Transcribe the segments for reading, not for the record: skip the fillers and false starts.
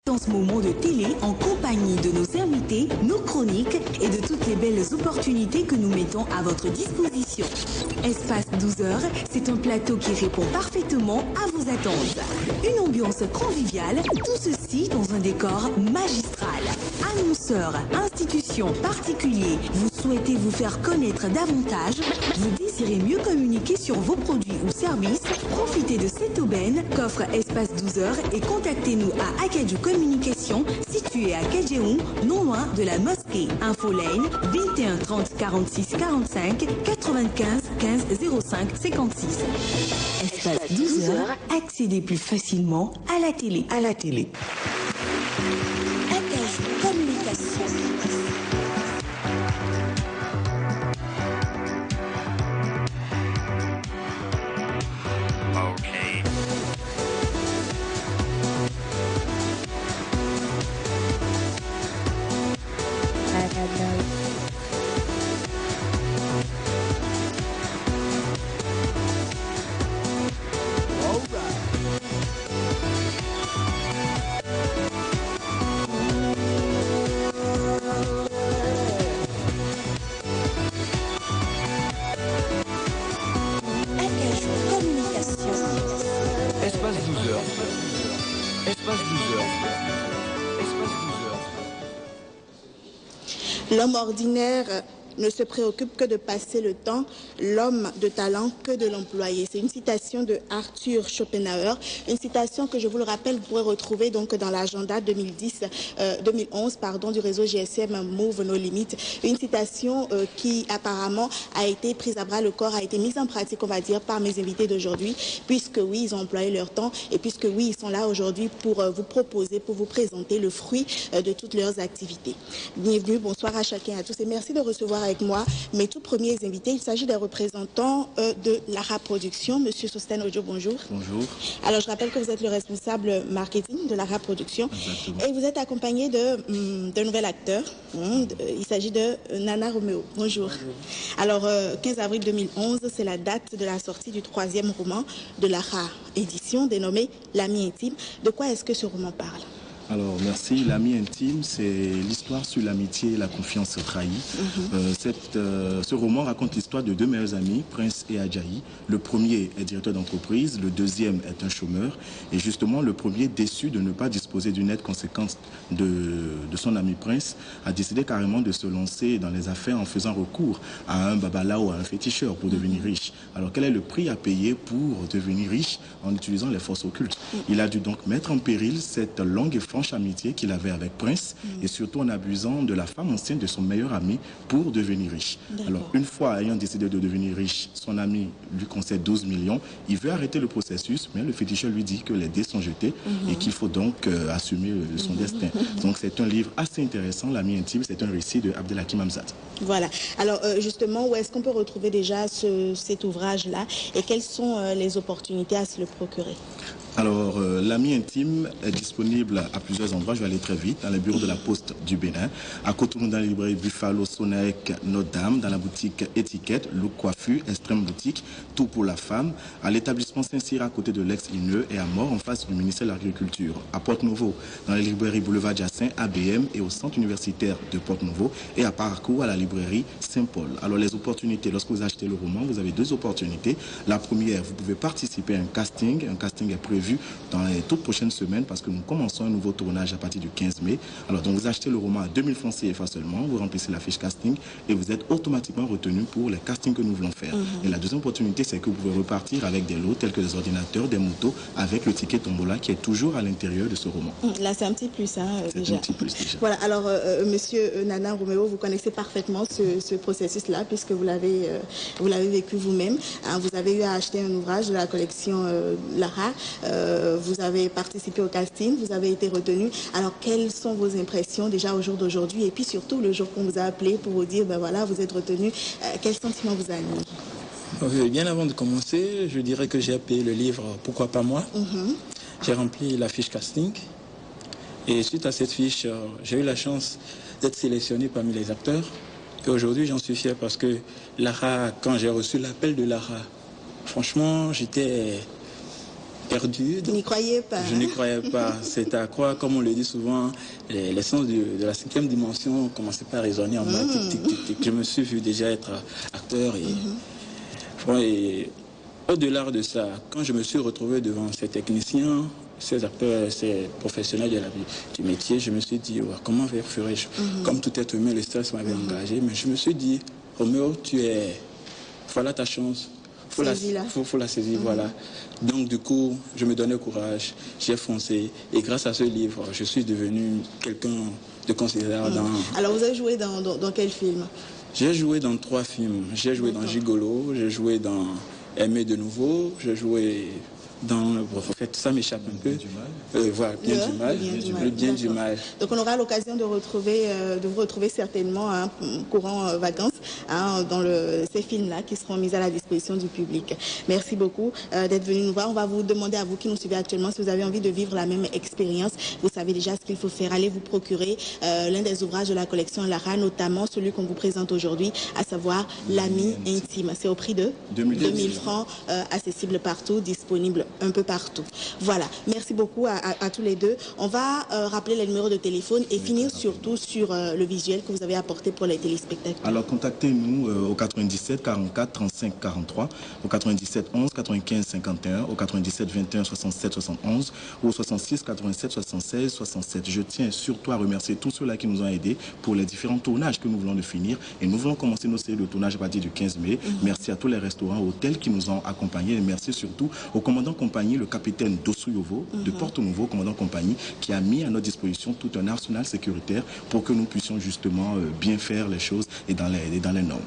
Dans ce moment de télé, en compagnie de nos invités, nos chroniques et de toutes les belles opportunités que nous mettons à votre disposition. Espace 12 heures, c'est un plateau qui répond parfaitement à vos attentes. Une ambiance conviviale, tout ceci dans un décor magistral. Annonceurs, institutions, particuliers, vous souhaitez vous faire connaître davantage, vous désirez mieux communiquer sur vos produits ou services, profitez de cette aubaine qu'offre Espace 12 heures et contactez-nous à Akadju Communication, situé à Kedjeou, non loin de la mosquée. Infolane 21 30 46 45 95 15 05 56. Espace 12 heures, accédez plus facilement à la télé. Akadju Communication. L'homme ordinaire ne se préoccupe que de passer le temps, l'homme de talent que de l'employer. C'est une citation de Arthur Schopenhauer, une citation que je vous le rappelle, vous pourrez retrouver donc dans l'agenda 2011 du réseau GSM Move No Limit. Une citation qui apparemment a été prise à bras le corps, a été mise en pratique, on va dire, par mes invités d'aujourd'hui, puisque oui, ils ont employé leur temps et puisque oui, ils sont là aujourd'hui pour vous proposer, pour vous présenter le fruit de toutes leurs activités. Bienvenue, bonsoir à chacun et à tous et merci de recevoir avec moi mes tout premiers invités. Il s'agit des représentants de Lara Production. Monsieur Sosten Ojo, bonjour. Bonjour. Alors, je rappelle que vous êtes le responsable marketing de Lara Production. Exactement. Et vous êtes accompagné d'un nouvel acteur. Il s'agit de Nana Romeo. Bonjour. Bonjour. Alors, 15 avril 2011, c'est la date de la sortie du 3e roman de Lara Édition, dénommé L'Ami Intime. De quoi est-ce que ce roman parle ? Alors, merci. L'ami intime, c'est l'histoire sur l'amitié et la confiance trahie. Ce roman raconte l'histoire de deux meilleurs amis, Prince et Adjaï. Le premier est directeur d'entreprise, le deuxième est un chômeur. Et justement, le premier, déçu de ne pas disposer d'une aide conséquente de son ami Prince, a décidé carrément de se lancer dans les affaires en faisant recours à un babalao, à un féticheur pour devenir riche. Alors, quel est le prix à payer pour devenir riche en utilisant les forces occultes? Il a dû donc mettre en péril cette longue et franche amitié qu'il avait avec Prince et surtout en abusant de la femme enceinte de son meilleur ami pour devenir riche. Alors, une fois ayant décidé de devenir riche, son ami lui concède 12 millions. Il veut arrêter le processus, mais le féticheur lui dit que les dés sont jetés et qu'il faut donc assumer son destin. Donc, c'est un livre assez intéressant, L'Ami Intime. C'est un récit de Abdelhakim Hamzat. Voilà. Alors, justement, où est-ce qu'on peut retrouver déjà cet ouvrage-là et quelles sont les opportunités à se le procurer? Alors, L'Ami Intime est disponible à plusieurs endroits. Je vais aller très vite. Dans les bureaux de la Poste du Bénin, à Cotonou, dans la librairie Buffalo, Sonaec, Notre-Dame, dans la boutique Étiquette, Look Coiffure, Extrême Boutique, Tout pour la Femme, à l'établissement Saint-Cyr, à côté de l'ex-INE et à Mort, en face du ministère de l'Agriculture, à Porte-Nouveau, dans la librairie Boulevard Jacin, ABM et au centre universitaire de Porte-Nouveau et à Parcours, à la librairie Saint-Paul. Alors, les opportunités, lorsque vous achetez le roman, vous avez deux opportunités. La première, vous pouvez participer à un casting. Un casting est prévu dans les toutes prochaines semaines parce que nous commençons un nouveau tournage à partir du 15 mai. Alors donc vous achetez le roman à 2000 francs CFA seulement, vous remplissez la fiche casting et vous êtes automatiquement retenu pour les castings que nous voulons faire. Et la deuxième opportunité, c'est que vous pouvez repartir avec des lots tels que des ordinateurs, des motos, avec le ticket Tombola qui est toujours à l'intérieur de ce roman. Là c'est un petit plus, hein, déjà. C'est un petit plus déjà. Voilà, alors monsieur Nana Romeo, vous connaissez parfaitement ce processus-là puisque vous l'avez vécu vous-même. Vous avez eu à acheter un ouvrage de la collection Lara. Vous avez participé au casting, vous avez été retenu. Alors, quelles sont vos impressions déjà au jour d'aujourd'hui et puis surtout le jour qu'on vous a appelé pour vous dire, ben voilà, vous êtes retenu, quel sentiment vous anime? Bien avant de commencer, je dirais que j'ai appelé le livre « Pourquoi pas moi ?» J'ai rempli la fiche casting et suite à cette fiche, j'ai eu la chance d'être sélectionné parmi les acteurs. Et aujourd'hui, j'en suis fier parce que Lara, quand j'ai reçu l'appel de Lara, franchement, j'étais perdu. Vous n'y croyez pas? Je n'y croyais pas. C'est à croire, comme on le dit souvent, les sens de la 5e dimension ont commencé par résonner en moi. Tic, tic, tic, tic. Je me suis vu déjà être acteur. Et au-delà de ça, quand je me suis retrouvé devant ces techniciens, ces acteurs, ces professionnels du métier, je me suis dit, ouais, comment ferais-je? Comme tout être humain, le stress m'avait engagé, mais je me suis dit, Roméo, voilà ta chance. Faut la saisir, voilà. Donc, du coup, je me donnais courage, j'ai foncé. Et grâce à ce livre, je suis devenu quelqu'un de considérable. Alors, vous avez joué dans quel film? J'ai joué dans 3 films. J'ai joué dans Gigolo, j'ai joué dans Aimer de nouveau, j'ai joué dans... En fait, ça m'échappe un peu. Voilà, bien du mal. Donc, on aura l'occasion de vous retrouver certainement courant vacances dans ces films-là qui seront mis à la disposition du public. Merci beaucoup d'être venu nous voir. On va vous demander à vous qui nous suivez actuellement si vous avez envie de vivre la même expérience. Vous savez déjà ce qu'il faut faire. Allez vous procurer l'un des ouvrages de la collection Lara, notamment celui qu'on vous présente aujourd'hui, à savoir L'ami intime. C'est au prix de 2000 francs, accessible partout, disponible un peu partout. Voilà, merci beaucoup à tous les deux. On va rappeler les numéros de téléphone et finir surtout sur le visuel que vous avez apporté pour les téléspectateurs. Alors contactez-nous au 97 44 35 43, au 97 11 95 51, au 97 21 67 71 ou au 66 87 76 67. Je tiens surtout à remercier tous ceux-là qui nous ont aidés pour les différents tournages que nous voulons de finir, et nous voulons commencer nos séries de tournage à partir du 15 mai. Merci à tous les restaurants, hôtels qui nous ont accompagnés, et merci surtout au commandant compagnie, le capitaine Dossouyovo de Porto Nouveau, commandant compagnie, qui a mis à notre disposition tout un arsenal sécuritaire pour que nous puissions justement bien faire les choses et dans les normes.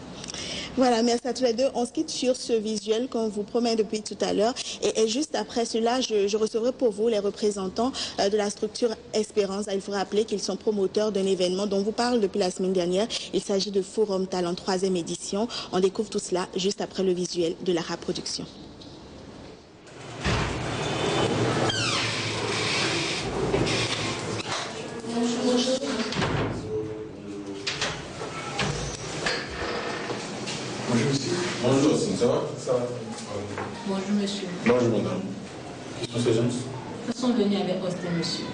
Voilà, merci à tous les deux. On se quitte sur ce visuel qu'on vous promet depuis tout à l'heure. Et juste après cela, je recevrai pour vous les représentants de la structure Espérance. Il faut rappeler qu'ils sont promoteurs d'un événement dont on vous parle depuis la semaine dernière. Il s'agit de Forum Talent 3e édition. On découvre tout cela juste après le visuel de Lara Production. Bonjour monsieur. Bonjour, ça va? Ça va. Bonjour monsieur. Bonjour madame. Qui sont ces gens? Ils sont venus avec Austin monsieur.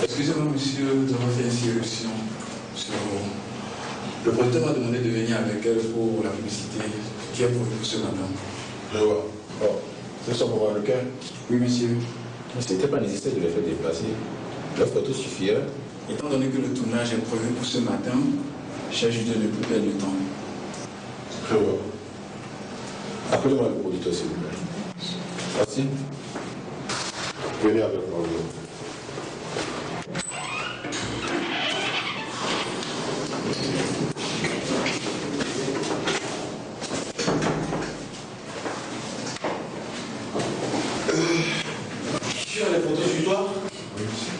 Excusez-moi monsieur d'avoir fait une irruption sur vous. Le producteur m'a demandé de venir avec elle pour la publicité qui est pour ce matin. Je vois. Oh. C'est ça pour voir le cœur? Oui monsieur. Mais ce n'était pas nécessaire de les faire déplacer. La photo suffira. Étant donné que le tournage est prévu pour ce matin, j'ai juste de ne plus perdre de temps. Je vois. Appelez-moi le producteur s'il vous plaît. Merci. Venez avec moi. Tu as les photos sur toi? Oui, monsieur.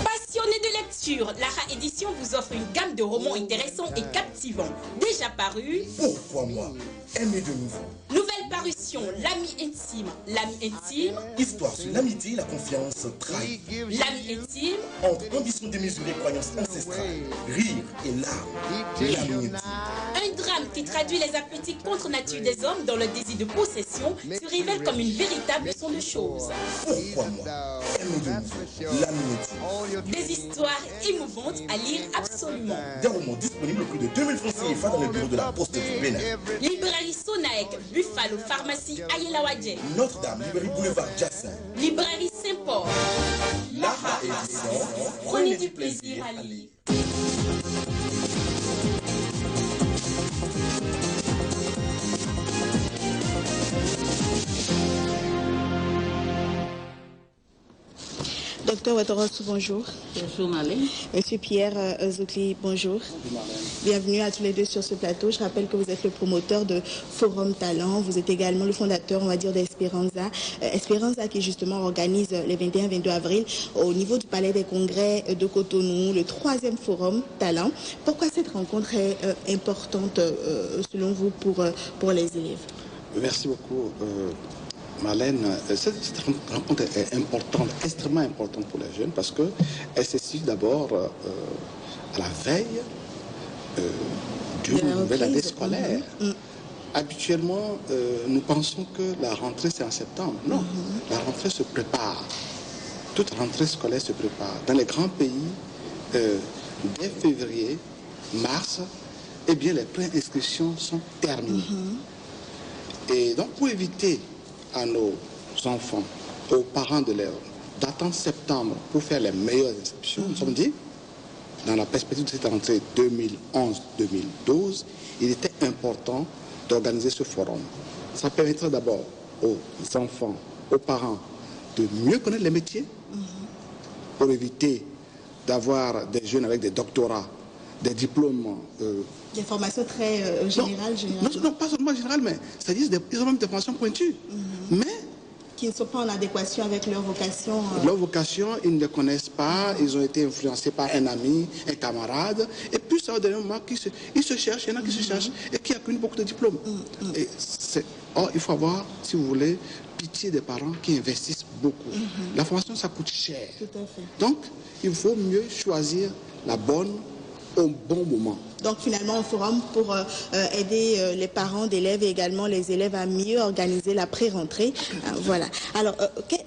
Passionné de lecture, Lara Édition vous offre une gamme de romans intéressants et captivants. Déjà parus. Pourquoi moi? Aimer de nouveau. Nouvelle parution, L'ami intime. L'ami intime. Histoire sur l'amitié et la confiance trahie. L'ami intime. Entre ambition démesurée, croyances ancestrales, rire et larmes. L'ami intime. Un drame qui traduit les appétits contre nature des hommes dans le désir de possession se révèle comme une véritable leçon de choses. Pourquoi moi? Aimer de nouveau. L'ami intime. Des histoires émouvantes à lire absolument. Des romans disponibles au prix de 2000 francs CFA dans le bureau de la Poste du Bénin. Librairie Sonaec, Buffalo, Pharmacie Ayelawadje. Notre-Dame, librairie Boulevard Jassin. Librairie Saint-Paul. Lara Édition. Prenez du plaisir à lire. Docteur Ouattara-Rosso, bonjour. Bonjour Marlène. Monsieur Pierre Zoukli, bonjour. Bonjour Marlène. Bienvenue à tous les deux sur ce plateau. Je rappelle que vous êtes le promoteur de Forum Talent. Vous êtes également le fondateur, on va dire, d'Espéranza. Espéranza qui justement organise les 21-22 avril au niveau du Palais des Congrès de Cotonou, le 3e Forum Talent. Pourquoi cette rencontre est importante selon vous pour les élèves? Merci beaucoup. Marlène, cette rencontre est importante, extrêmement importante pour les jeunes parce qu'elle se situe d'abord à la veille d'une nouvelle année scolaire. Habituellement, nous pensons que la rentrée c'est en septembre. Non, la rentrée se prépare. Toute rentrée scolaire se prépare. Dans les grands pays, dès février, mars, eh bien les préinscriptions sont terminées. Et donc pour éviter à nos enfants, aux parents de l'élève, d'attendre septembre pour faire les meilleures inscriptions, nous sommes dit, dans la perspective de cette rentrée 2011-2012, il était important d'organiser ce forum. Ça permettra d'abord aux enfants, aux parents, de mieux connaître les métiers, pour éviter d'avoir des jeunes avec des doctorats, des diplômes. Des formations très générales. Non, pas seulement générales, mais c'est-à-dire ils ont même des formations pointues. Mais qui ne sont pas en adéquation avec leur vocation. Leur vocation, ils ne les connaissent pas, ils ont été influencés par un ami, un camarade, et puis ça, au dernier moment, ils se cherchent, il y en a qui se cherchent, et qui accumulent beaucoup de diplômes. Or, il faut avoir, si vous voulez, pitié des parents qui investissent beaucoup. La formation, ça coûte cher. Tout à fait. Donc, il faut mieux choisir la bonne au bon moment. Donc finalement un forum pour aider les parents d'élèves et également les élèves à mieux organiser la pré-rentrée. Voilà. Alors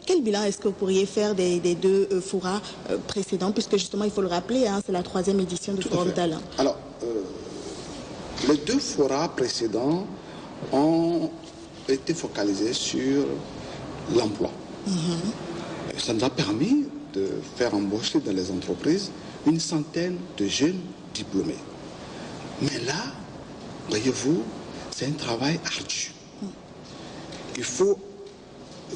quel bilan est-ce que vous pourriez faire des deux forats précédents, puisque justement il faut le rappeler, hein, c'est la 3e édition du Forum Talent. Alors les deux forats précédents ont été focalisés sur l'emploi. Ça nous a permis de faire embaucher dans les entreprises une centaine de jeunes diplômés. Mais là, voyez-vous, c'est un travail ardu. Il faut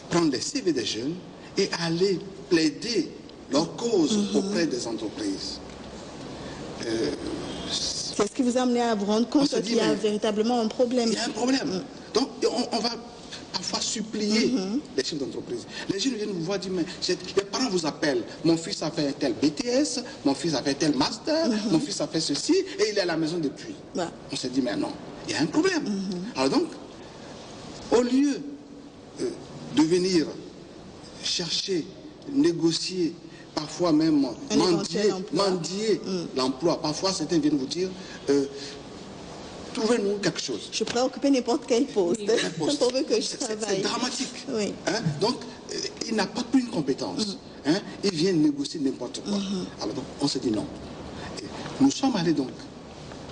prendre les CV des jeunes et aller plaider leur cause auprès des entreprises. C'est ce qui vous a amené à vous rendre compte qu'il y a véritablement un problème. Il y a un problème. Donc, on va parfois supplier les chefs d'entreprise. Les jeunes viennent vous voir dire, mais les parents vous appellent, mon fils a fait un tel BTS, mon fils a fait tel master, mon fils a fait ceci, et il est à la maison depuis. On s'est dit, mais non, il y a un problème. Alors donc, au lieu de venir chercher, négocier, parfois même mendier l'emploi, parfois certains viennent vous dire, trouvez-nous quelque chose. Je pourrais occuper n'importe quel poste. Pourvu que je travaille. C'est dramatique. Oui. Hein? Donc, il n'a pas plus une compétence. Hein? Il vient négocier n'importe quoi. Alors donc, on s'est dit non. Et nous sommes allés donc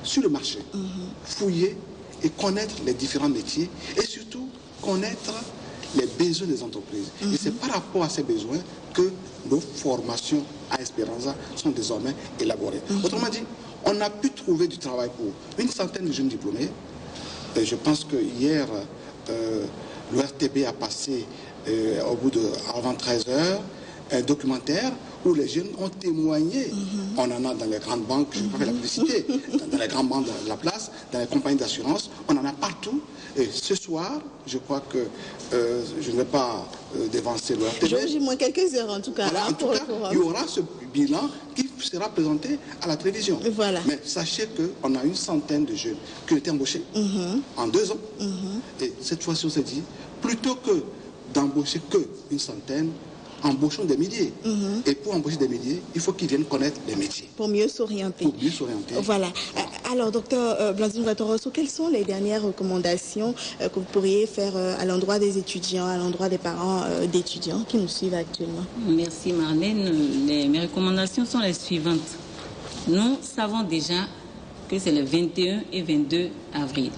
sur le marché, fouiller et connaître les différents métiers et surtout connaître les besoins des entreprises. Et c'est par rapport à ces besoins que nos formations à Espéranza sont désormais élaborées. Autrement dit, on a pu trouver du travail pour une centaine de jeunes diplômés. Et je pense que hier, l'ORTB a passé, avant 13 heures, un documentaire où les jeunes ont témoigné. On en a dans les grandes banques, je ne vais pas faire la publicité, dans les grandes banques de la place, dans les compagnies d'assurance, on en a partout. Et ce soir, je crois que je ne vais pas dévancer l'ORTB. J'ai moins quelques heures en tout cas. Voilà, en tout cas, il y aura ce bilan qui sera présenté à la télévision. Voilà. Mais sachez qu'on a une centaine de jeunes qui ont été embauchés en 2 ans. Et cette fois-ci, on s'est dit, plutôt que d'embaucher qu'une centaine, embauchons des milliers. Et pour embaucher des milliers, il faut qu'ils viennent connaître les métiers. Pour mieux s'orienter. Pour mieux s'orienter. Voilà. Alors, docteur Blandine Ouattara-Rosso, quelles sont les dernières recommandations que vous pourriez faire à l'endroit des étudiants, à l'endroit des parents d'étudiants qui nous suivent actuellement? Merci Marlène. Mes recommandations sont les suivantes. Nous savons déjà que c'est le 21 et 22 avril.